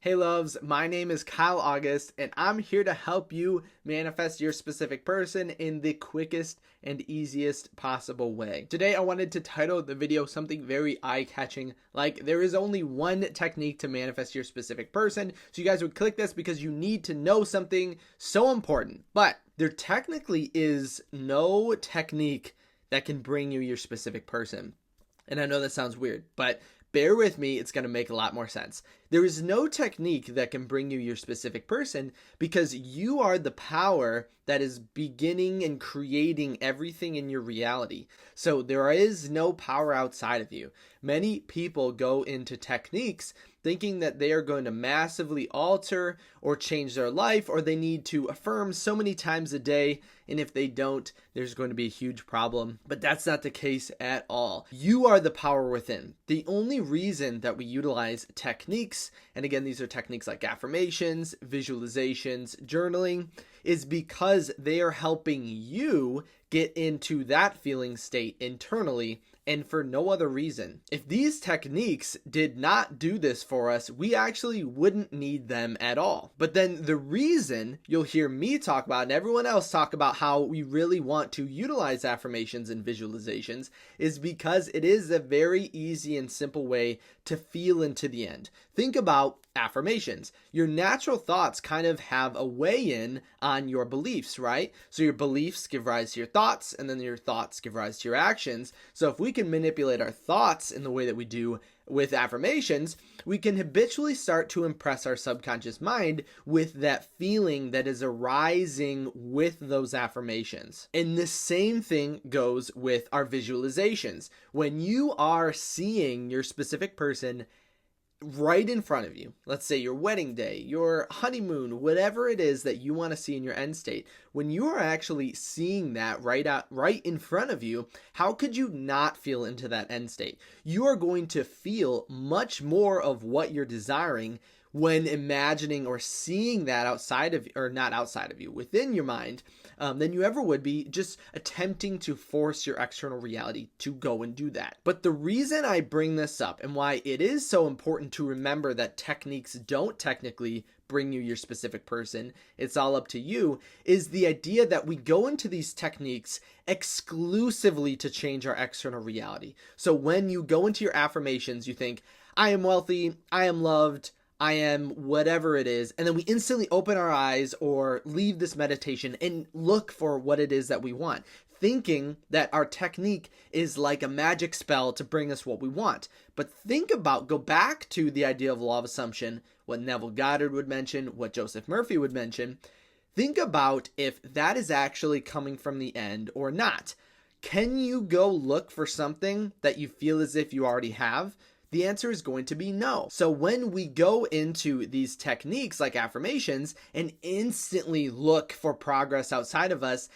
Hey loves, my name is Kyle August and I'm here to help you manifest your specific person in the quickest and easiest possible way. Today I wanted to title the video something very eye-catching, like there is only one technique to manifest your specific person. So you guys would click this because you need to know something so important. But there technically is no technique that can bring you your specific person. And I know that sounds weird, but bear with me, it's going to make a lot more sense. There is no technique that can bring you your specific person because you are the power that is beginning and creating everything in your reality. So there is no power outside of you. Many people go into techniques thinking that they are going to massively alter or change their life, or they need to affirm so many times a day, and if they don't, there's going to be a huge problem. But that's not the case at all. You are the power within. The only reason that we utilize techniques, and again, these are techniques like affirmations, visualizations, journaling, is because they are helping you get into that feeling state internally, and for no other reason. If these techniques did not do this for us, we actually wouldn't need them at all. But then the reason you'll hear me talk about and everyone else talk about how we really want to utilize affirmations and visualizations is because it is a very easy and simple way to feel into the end. Think about affirmations. Your natural thoughts kind of have a weigh-in on your beliefs, right? So your beliefs give rise to your thoughts, and then your thoughts give rise to your actions. So if we can manipulate our thoughts in the way that we do with affirmations, we can habitually start to impress our subconscious mind with that feeling that is arising with those affirmations. And the same thing goes with our visualizations. When you are seeing your specific person right in front of you, let's say your wedding day, your honeymoon, whatever it is that you want to see in your end state, when you are actually seeing that right in front of you, how could you not feel into that end state? You are going to feel much more of what you're desiring when imagining or seeing that outside of, or not outside of you, within your mind, than you ever would be just attempting to force your external reality to go and do that. But the reason I bring this up and why it is so important to remember that techniques don't technically bring you your specific person, it's all up to you, is the idea that we go into these techniques exclusively to change our external reality. So when you go into your affirmations, you think, I am wealthy, I am loved, I am whatever it is, and then we instantly open our eyes or leave this meditation and look for what it is that we want, thinking that our technique is like a magic spell to bring us what we want. But go back to the idea of law of assumption, what Neville Goddard would mention, what Joseph Murphy would mention. Think about if that is actually coming from the end or not. Can you go look for something that you feel as if you already have? The answer is going to be no. So when we go into these techniques like affirmations and instantly look for progress outside of us,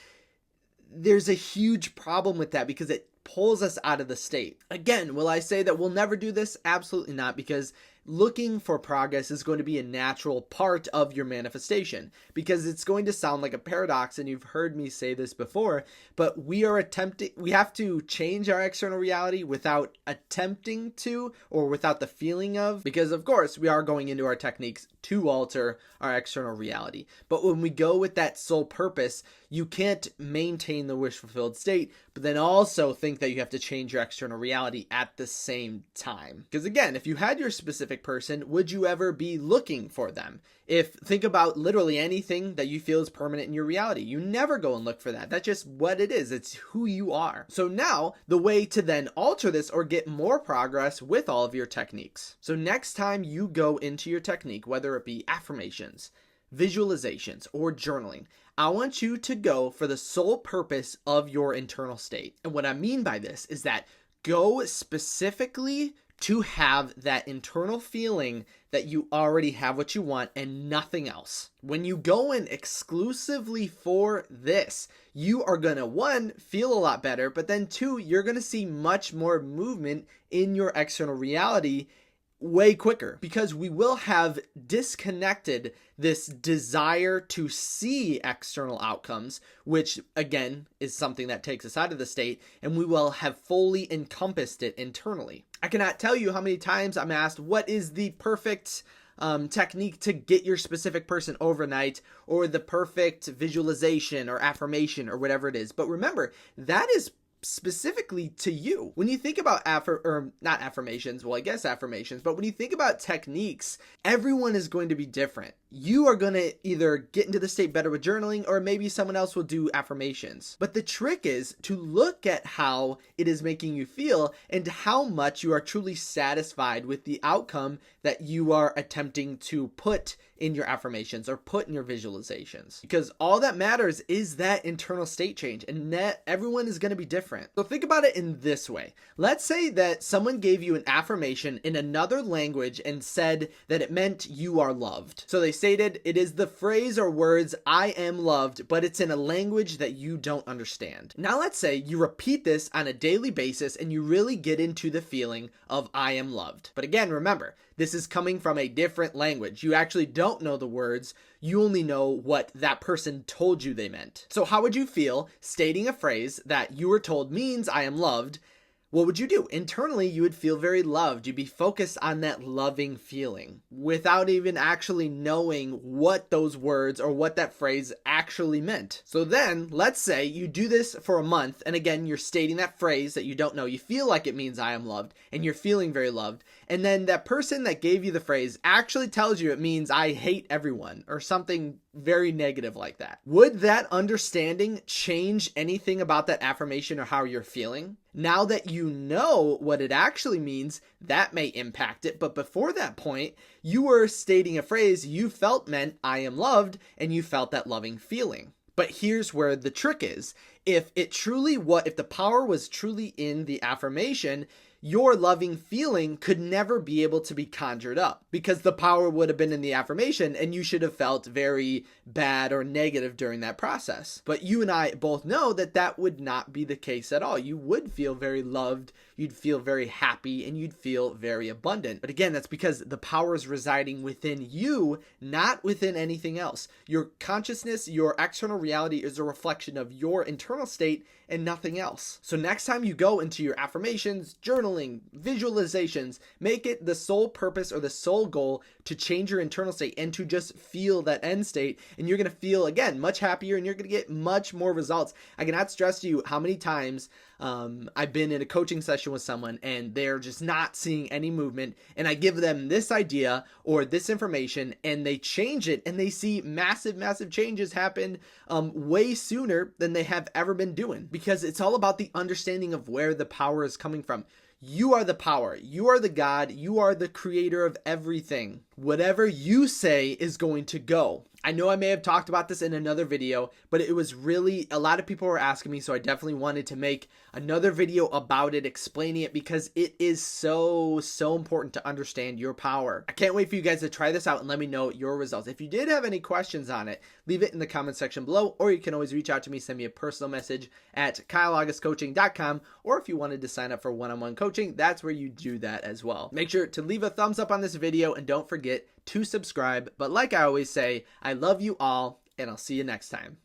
there's a huge problem with that because it pulls us out of the state. Again, will I say that we'll never do this? Absolutely not, because looking for progress is going to be a natural part of your manifestation, because it's going to sound like a paradox, and you've heard me say this before, but we have to change our external reality without attempting to, or without the feeling of, because of course we are going into our techniques to alter our external reality. But when we go with that sole purpose, you can't maintain the wish fulfilled state, but then also think that you have to change your external reality at the same time. Because again, if you had your specific person, would you ever be looking for them? Think about literally anything that you feel is permanent in your reality. You never go and look for that. That's just what it is. It's who you are. So now the way to then alter this or get more progress with all of your techniques. So next time you go into your technique, whether it be affirmations, visualizations, or journaling, I want you to go for the sole purpose of your internal state. And what I mean by this is that go specifically to have that internal feeling that you already have what you want and nothing else. When you go in exclusively for this, you are gonna, one, feel a lot better, but then two, you're gonna see much more movement in your external reality way quicker, because we will have disconnected this desire to see external outcomes, which again is something that takes us out of the state, and we will have fully encompassed it internally. I cannot tell you how many times I'm asked, what is the perfect technique to get your specific person overnight, or the perfect visualization or affirmation or whatever it is. But remember, that is specifically to you. When you think about not affirmations, well, I guess affirmations, but when you think about techniques, everyone is going to be different. You are going to either get into the state better with journaling, or maybe someone else will do affirmations. But the trick is to look at how it is making you feel and how much you are truly satisfied with the outcome that you are attempting to put in your affirmations or put in your visualizations. Because all that matters is that internal state change, and that everyone is going to be different. So think about it in this way. Let's say that someone gave you an affirmation in another language and said that it meant you are loved. So they stated it is the phrase or words "I am loved," but it's in a language that you don't understand. Now let's say you repeat this on a daily basis and you really get into the feeling of "I am loved." But again, remember, this is coming from a different language. You actually don't know the words. You only know what that person told you they meant. So how would you feel stating a phrase that you were told means "I am loved"? What would you do? Internally, you would feel very loved. You'd be focused on that loving feeling without even actually knowing what those words or what that phrase actually meant. So then, let's say you do this for a month, and again, you're stating that phrase that you don't know. You feel like it means "I am loved," and you're feeling very loved. And then that person that gave you the phrase actually tells you it means "I hate everyone," or something very negative like that. Would that understanding change anything about that affirmation or how you're feeling? Now that you know what it actually means, that may impact it. But before that point, you were stating a phrase you felt meant "I am loved," and you felt that loving feeling. But here's where the trick is. If the power was truly in the affirmation, your loving feeling could never be able to be conjured up, because the power would have been in the affirmation and you should have felt very bad or negative during that process. But you and I both know that that would not be the case at all. You would feel very loved, you'd feel very happy, and you'd feel very abundant. But again, that's because the power is residing within you, not within anything else. Your consciousness, your external reality is a reflection of your internal state and nothing else. So next time you go into your affirmations, journaling, visualizations, make it the sole purpose or the sole goal to change your internal state and to just feel that end state. And you're going to feel, again, much happier, and you're going to get much more results. I cannot stress to you how many times I've been in a coaching session with someone and they're just not seeing any movement, and I give them this idea or this information and they change it and they see massive changes happen way sooner than they have ever been doing, because it's all about the understanding of where the power is coming from. You are the power. You are the God. You are the creator of everything. Whatever you say is going to go. I know I may have talked about this in another video, but it was really, a lot of people were asking me, so I definitely wanted to make another video about it, explaining it, because it is so important to understand your power. I can't wait for you guys to try this out and let me know your results. If you did have any questions on it, leave it in the comment section below, or you can always reach out to me, send me a personal message at kyleaugustcoaching.com, or if you wanted to sign up for one-on-one coaching, that's where you do that as well. Make sure to leave a thumbs up on this video and don't forget to subscribe. But like I always say, I love you all, and I'll see you next time.